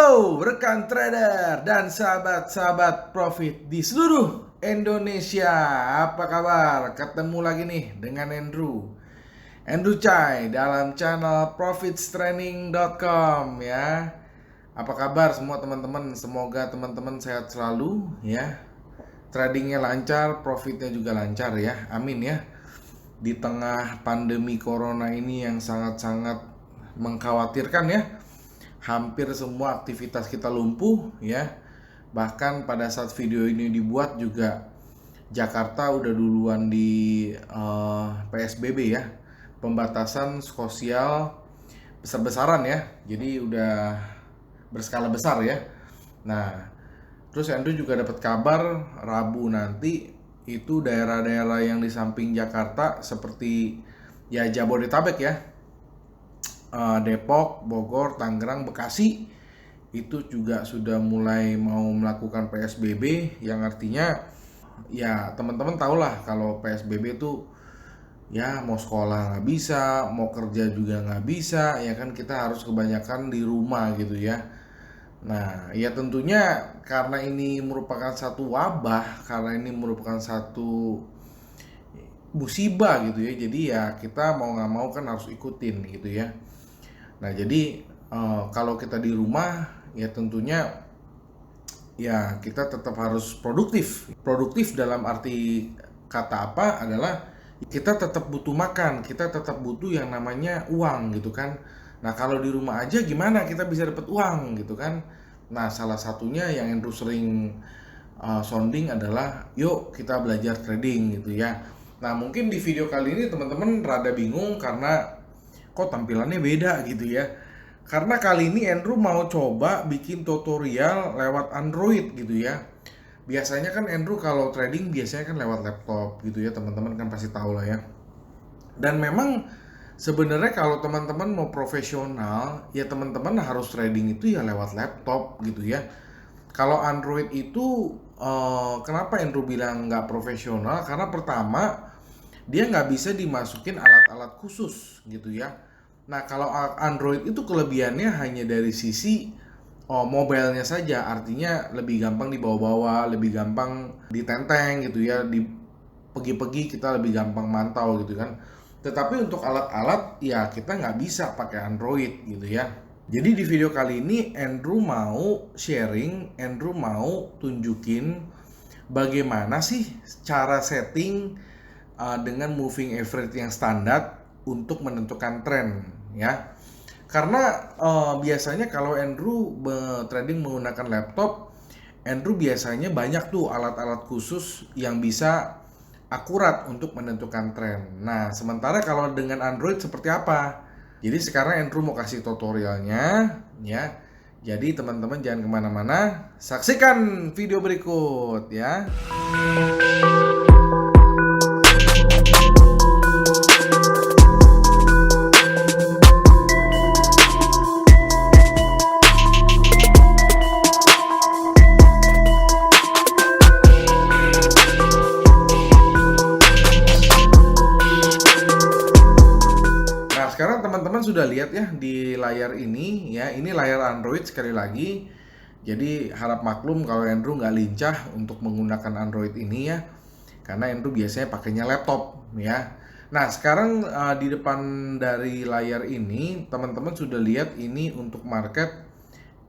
Halo rekan trader dan sahabat-sahabat profit di seluruh Indonesia. Apa kabar? Ketemu lagi nih dengan Andrew Chai dalam channel profitstraining.com ya. Apa kabar semua teman-teman? Semoga teman-teman sehat selalu ya. Tradingnya lancar, profitnya juga lancar ya. Amin ya. Di tengah pandemi corona ini yang sangat-sangat mengkhawatirkan ya. Hampir semua aktivitas kita lumpuh ya. Bahkan pada saat video ini dibuat juga Jakarta udah duluan di PSBB ya, pembatasan sosial besar-besaran ya. Jadi udah berskala besar ya. Nah, terus Andrew juga dapat kabar Rabu nanti itu daerah-daerah yang di samping Jakarta seperti ya Jabodetabek ya, Depok, Bogor, Tangerang, Bekasi itu juga sudah mulai mau melakukan PSBB, yang artinya ya teman-teman tahulah kalau PSBB itu ya mau sekolah nggak bisa, mau kerja juga nggak bisa, ya kan kita harus kebanyakan di rumah gitu ya. Nah ya tentunya karena ini merupakan satu wabah, karena ini merupakan satu musibah gitu ya, jadi ya kita mau nggak mau kan harus ikutin gitu ya. Nah jadi kalau kita di rumah ya tentunya ya kita tetap harus produktif. Produktif dalam arti kata apa adalah kita tetap butuh makan, kita tetap butuh yang namanya uang gitu kan. Nah kalau di rumah aja gimana kita bisa dapat uang gitu kan. Nah salah satunya yang Andrew sering sounding adalah yuk kita belajar trading gitu ya. Nah mungkin di video kali ini teman-teman rada bingung karena kok tampilannya beda gitu ya. Karena kali ini Andrew mau coba bikin tutorial lewat Android gitu ya. Biasanya kan Andrew kalau trading biasanya kan lewat laptop gitu ya, teman-teman kan pasti tahu lah ya. Dan memang sebenarnya kalau teman-teman mau profesional ya teman-teman harus trading itu ya lewat laptop gitu ya. Kalau Android itu kenapa Andrew bilang nggak profesional? Karena pertama dia nggak bisa dimasukin alat-alat khusus gitu ya. Nah kalau Android itu kelebihannya hanya dari sisi mobilenya saja, artinya lebih gampang dibawa-bawa, lebih gampang ditenteng gitu ya, di pergi-pergi kita lebih gampang mantau gitu kan. Tetapi untuk alat-alat ya kita nggak bisa pakai Android gitu ya. Jadi di video kali ini Andrew mau sharing, Andrew mau tunjukin bagaimana sih cara setting dengan moving average yang standar untuk menentukan tren ya. Karena biasanya kalau Andrew trading menggunakan laptop, Andrew biasanya banyak tuh alat-alat khusus yang bisa akurat untuk menentukan tren. Nah, sementara kalau dengan Android seperti apa? Jadi sekarang Andrew mau kasih tutorialnya ya. Jadi teman-teman jangan kemana-mana, saksikan video berikut ya. Sekarang teman-teman sudah lihat ya di layar ini ya, ini layar Android sekali lagi. Jadi harap maklum kalau Andrew nggak lincah untuk menggunakan Android ini ya, karena Andrew biasanya pakainya laptop ya. Nah sekarang di depan dari layar ini teman-teman sudah lihat ini untuk market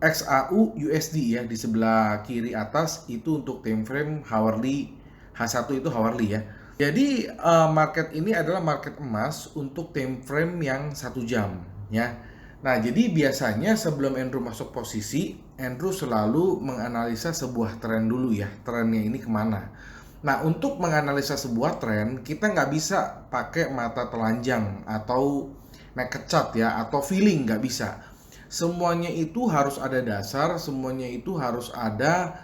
XAU USD ya, di sebelah kiri atas itu untuk time frame hourly, H1 itu hourly ya. Jadi market ini adalah market emas untuk time frame yang 1 jam ya. Nah jadi biasanya sebelum Andrew masuk posisi, Andrew selalu menganalisa sebuah tren dulu ya, trennya ini kemana. Nah untuk menganalisa sebuah tren kita nggak bisa pakai mata telanjang atau naked chart ya, atau feeling, nggak bisa. Semuanya itu harus ada dasar, semuanya itu harus ada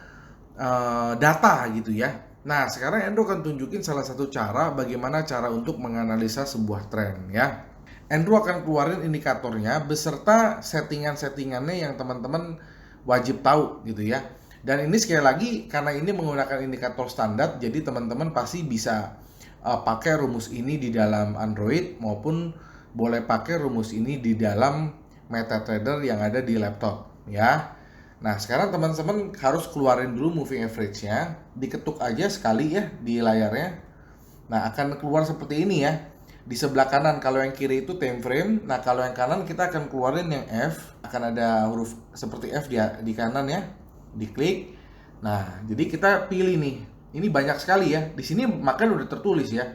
data gitu ya. Nah sekarang Andrew akan tunjukin salah satu cara bagaimana cara untuk menganalisa sebuah tren ya. Andrew akan keluarin indikatornya beserta settingan-settingannya yang teman-teman wajib tahu gitu ya. Dan ini sekali lagi karena ini menggunakan indikator standar, jadi teman-teman pasti bisa pakai rumus ini di dalam Android maupun boleh pakai rumus ini di dalam MetaTrader yang ada di laptop ya. Nah, sekarang teman-teman harus keluarin dulu moving average-nya, diketuk aja sekali ya di layarnya. Nah, akan keluar seperti ini ya. Di sebelah kanan, kalau yang kiri itu time frame. Nah, kalau yang kanan kita akan keluarin yang F. Akan ada huruf seperti F di kanan ya. Diklik. Nah, jadi kita pilih nih. Ini banyak sekali ya. Di sini makanya udah tertulis ya.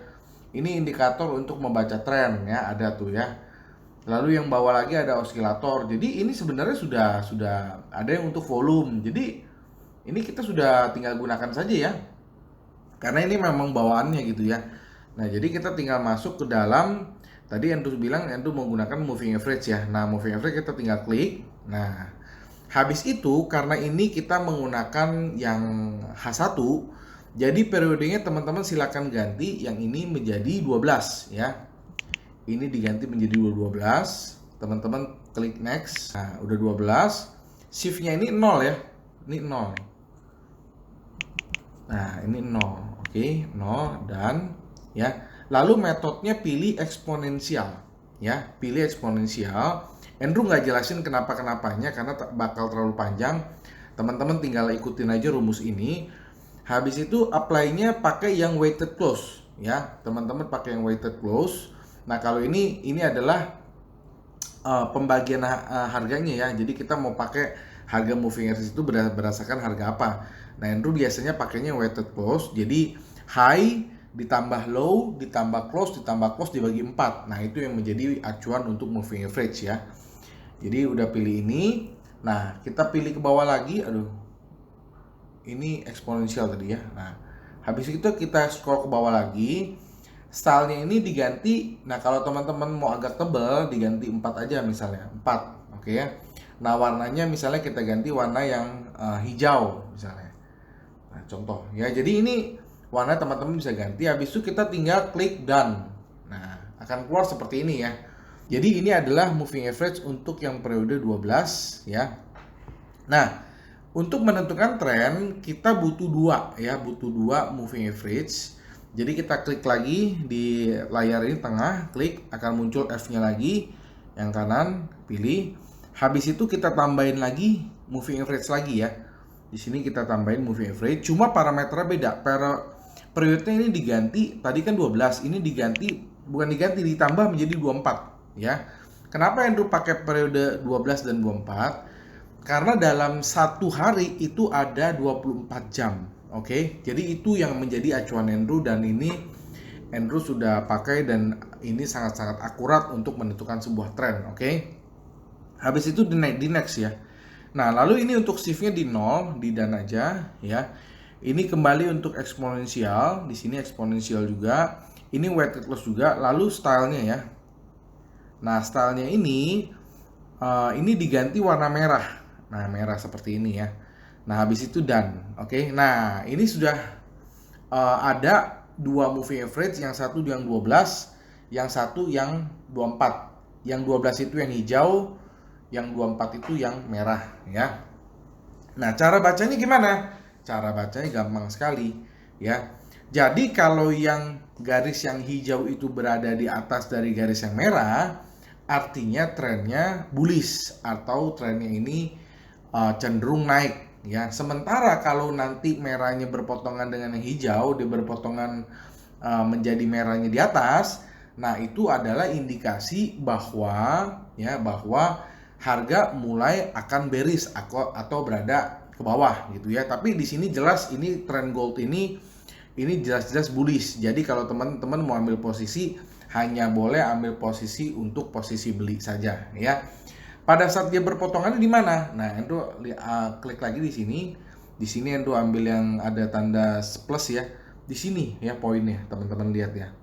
Ini indikator untuk membaca tren ya, ada tuh ya. Lalu yang bawah lagi ada osilator. Jadi ini sebenarnya sudah ada yang untuk volume. Jadi ini kita sudah tinggal gunakan saja ya. Karena ini memang bawaannya gitu ya. Nah, jadi kita tinggal masuk ke dalam, tadi Andrew bilang Andrew menggunakan moving average ya. Nah, moving average kita tinggal klik. Nah, habis itu karena ini kita menggunakan yang H1, jadi periodenya teman-teman silakan ganti yang ini menjadi 12 ya. Ini diganti menjadi 12. Teman-teman klik next. Nah, udah 12. Shift-nya ini 0 ya. Ini 0. Nah, ini 0. Oke, 0 dan ya. Lalu metodenya pilih eksponensial ya, pilih eksponensial. Andrew nggak jelasin kenapa-kenapanya karena bakal terlalu panjang. Teman-teman tinggal ikutin aja rumus ini. Habis itu apply-nya pakai yang weighted close ya. Teman-teman pakai yang weighted close. Nah, kalau ini adalah pembagian harganya ya. Jadi kita mau pakai harga moving average itu berdasarkan harga apa. Nah, Andrew biasanya pakainya weighted close. Jadi high ditambah low ditambah close dibagi 4. Nah, itu yang menjadi acuan untuk moving average ya. Jadi udah pilih ini. Nah, kita pilih ke bawah lagi. Aduh. Ini eksponensial tadi ya. Nah, habis itu kita scroll ke bawah lagi. Stylenya ini diganti. Nah, kalau teman-teman mau agak tebal diganti 4 aja misalnya 4. Oke ya. Nah, warnanya misalnya kita ganti warna yang hijau misalnya. Nah, contoh ya. Jadi ini warna teman-teman bisa ganti. Habis itu kita tinggal klik done. Nah, akan keluar seperti ini ya. Jadi ini adalah moving average untuk yang periode 12 ya. Nah, untuk menentukan tren kita butuh dua ya, butuh dua moving average. Jadi kita klik lagi di layar ini tengah, klik akan muncul F-nya lagi, yang kanan pilih. Habis itu kita tambahin lagi moving average lagi ya. Di sini kita tambahin moving average, cuma parameternya beda. Periodenya ini diganti, tadi kan 12, ini diganti, bukan diganti, ditambah menjadi 24 ya. Kenapa Andrew pakai periode 12 dan 24? Karena dalam satu hari itu ada 24 jam. Oke, jadi itu yang menjadi acuan Andrew dan ini Andrew sudah pakai dan ini sangat-sangat akurat untuk menentukan sebuah tren. Oke, habis itu di next ya. Nah, lalu ini untuk shift-nya di 0, di dan aja ya. Ini kembali untuk eksponensial, di sini eksponensial juga. Ini weighted loss juga, lalu stylenya ya. Nah, stylenya ini diganti warna merah. Nah, merah seperti ini ya. Nah, habis itu done. Oke. Nah, ini sudah ada dua moving average, yang satu yang 12, yang satu yang 24. Yang 12 itu yang hijau, yang 24 itu yang merah ya. Nah, cara bacanya gimana? Cara bacanya gampang sekali ya. Jadi kalau yang garis yang hijau itu berada di atas dari garis yang merah, artinya trennya bullish atau trennya ini cenderung naik ya. Sementara kalau nanti merahnya berpotongan dengan yang hijau, dia berpotongan menjadi merahnya di atas, nah itu adalah indikasi bahwa harga mulai akan bearish atau berada ke bawah gitu ya. Tapi di sini jelas ini trend gold ini jelas-jelas bullish. Jadi kalau teman-teman mau ambil posisi hanya boleh ambil posisi untuk posisi beli saja ya. Pada saat dia berpotongan di mana? Nah, Andrew klik lagi di sini. Di sini Andrew ambil yang ada tanda plus ya. Di sini ya poinnya, teman-teman lihat ya.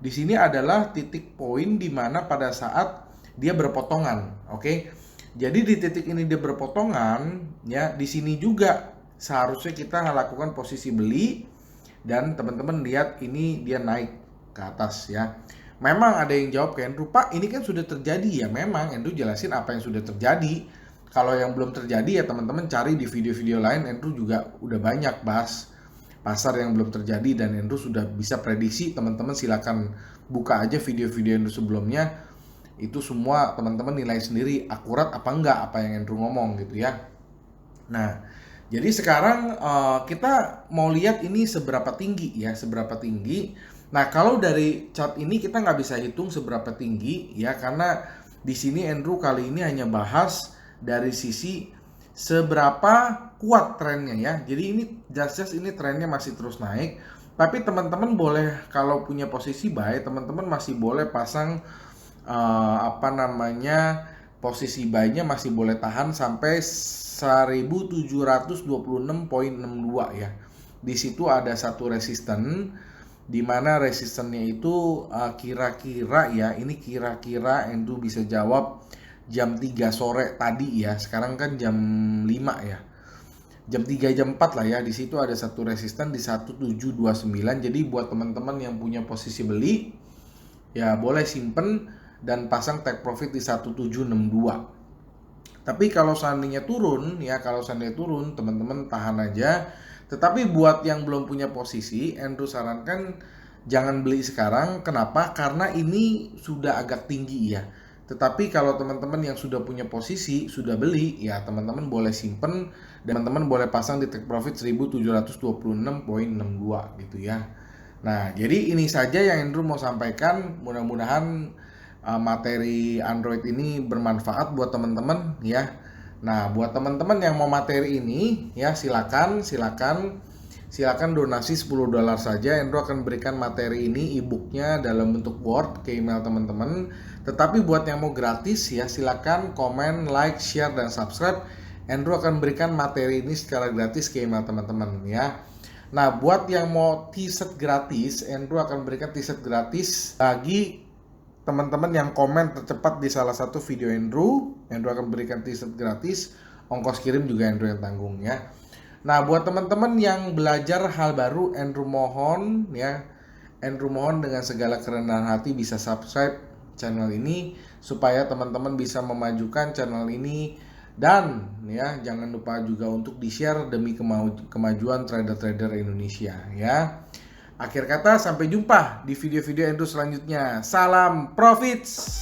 Di sini adalah titik poin di mana pada saat dia berpotongan, oke? Jadi di titik ini dia berpotongan ya, di sini juga seharusnya kita lakukan posisi beli dan teman-teman lihat ini dia naik ke atas ya. Memang ada yang jawab ke Andrew, Pak ini kan sudah terjadi ya. Memang Andrew jelasin apa yang sudah terjadi. Kalau yang belum terjadi ya teman-teman cari di video-video lain. Andrew juga udah banyak bahas pasar yang belum terjadi dan Andrew sudah bisa prediksi. Teman-teman silakan buka aja video-video Andrew sebelumnya. Itu semua teman-teman nilai sendiri akurat apa enggak apa yang Andrew ngomong gitu ya. Nah, jadi sekarang kita mau lihat ini seberapa tinggi ya, seberapa tinggi. Nah, kalau dari chart ini kita nggak bisa hitung seberapa tinggi ya, karena di sini Andrew kali ini hanya bahas dari sisi seberapa kuat trennya ya. Jadi ini just ini trennya masih terus naik. Tapi teman-teman boleh kalau punya posisi buy, teman-teman masih boleh pasang apa namanya, posisi buy-nya masih boleh tahan sampai 1726,62 ya. Di situ ada satu resisten, di mana resistennya itu kira-kira ya, ini kira-kira Andrew bisa jawab jam 3 sore tadi ya. Sekarang kan jam 5 ya. Jam 3 jam 4 lah ya. Di situ ada satu resisten di 1729. Jadi buat teman-teman yang punya posisi beli ya boleh simpen dan pasang take profit di 1762. Tapi kalau seandainya turun ya, kalau seandainya turun teman-teman tahan aja. Tetapi buat yang belum punya posisi, Andrew sarankan jangan beli sekarang. Kenapa? Karena ini sudah agak tinggi ya. Tetapi kalau teman-teman yang sudah punya posisi, sudah beli, ya teman-teman boleh simpen dan teman-teman boleh pasang di take profit 1726,62 gitu ya. Nah, jadi ini saja yang Andrew mau sampaikan. Mudah-mudahan materi Android ini bermanfaat buat teman-teman ya. Nah, buat teman-teman yang mau materi ini ya silakan donasi $10 saja. Andrew akan berikan materi ini e-booknya dalam bentuk Word ke email teman-teman. Tetapi buat yang mau gratis ya silakan komen, like, share, dan subscribe. Andrew akan berikan materi ini secara gratis ke email teman-teman ya. Nah, buat yang mau t-shirt gratis, Andrew akan berikan t-shirt gratis bagi teman-teman yang komen tercepat di salah satu video Andrew. Andrew akan berikan t-shirt gratis, ongkos kirim juga Andrew yang tanggung ya. Nah, buat teman-teman yang belajar hal baru, Andrew mohon dengan segala kerendahan hati bisa subscribe channel ini supaya teman-teman bisa memajukan channel ini, dan ya jangan lupa juga untuk di-share demi kemajuan trader-trader Indonesia ya. Akhir kata, sampai jumpa di video-video Andrew selanjutnya. Salam profits.